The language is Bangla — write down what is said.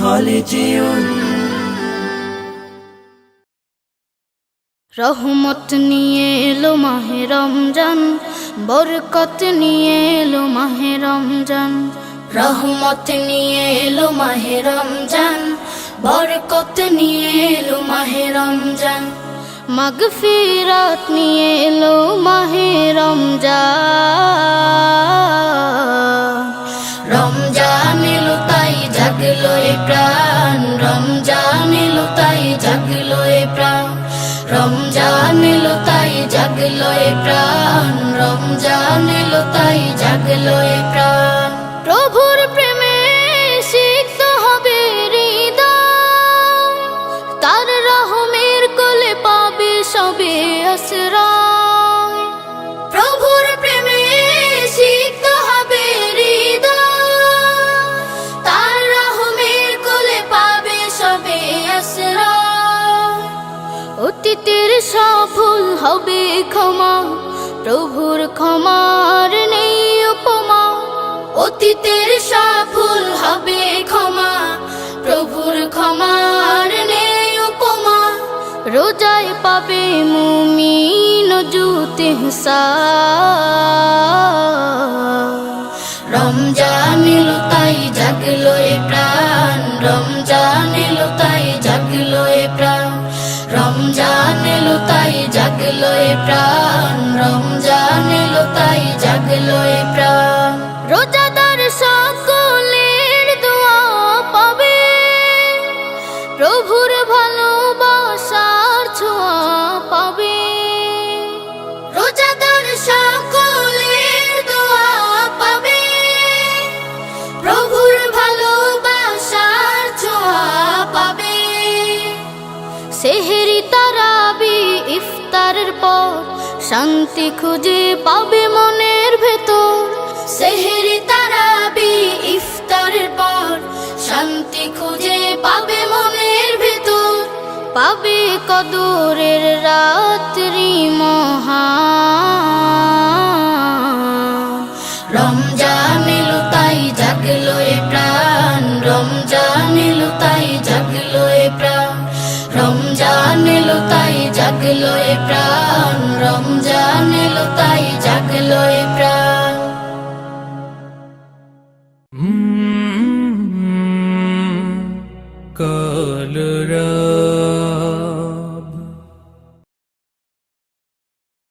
খালিজিউন। রহমত নিয়ে এলো মাহে রমজান, বরকত নিয়ে এলো মাহে রমজান। রহমত নিয়ে এলো মাহে রমজান, বরকত নিয়ে এলো মাহে রমজান। মাগফিরাত নিয়ে এলো মাহে রমজান। রমজান এলো তাই জাগলো এ প্রাণ, রমজান এলো তাই জাগলো এ প্রাণ। রমজান এলো তাই জাগলো এ প্রাণ, রমজান এলো তাই জাগলো এ প্রাণ। প্রভুর প্রেমে সিক্ত হবে হৃদয়, তার রহমের কোলে পাবে সবে আশ্রয়। প্রভুর প্রেমে সিক্ত হবে হৃদয়, তার রহমের কোলে পাবে সবে আশ্রয়। অতীতের সব ভুল হবে ক্ষমা, প্রভুর ক্ষমার নেই উপমা। অতীতের সব ভুল হবে ক্ষমা, প্রভুর ক্ষমার নেই উপমা। রোজায় পাবে মুমিন জুত ইহসান। রমজান এলো তাই জাগলো এ প্রাণ, রমজান এলো তাই জাগলো এ প্রাণ। রমজান এলো তাই জাগলো এ প্রাণ, রমজান এলো তাই জাগলো এ প্রাণ। রোজাদার সকলের দোয়া পাবে, প্রভুর ভালোবাসার ছোঁয়া পাবে। রোজাদার সকলের দোয়া পাবে, প্রভুর ভালোবাসার ছোঁয়া পাবে। সেহরি তারাবি ইফতারের পর শান্তি খুঁজে পাবে মনের ভেতর। সেহরি তারাবি ইফতারের পর শান্তি খুঁজে পাবে মনের ভেতর। পাবে কদরের রাত্রি মহান। রমজান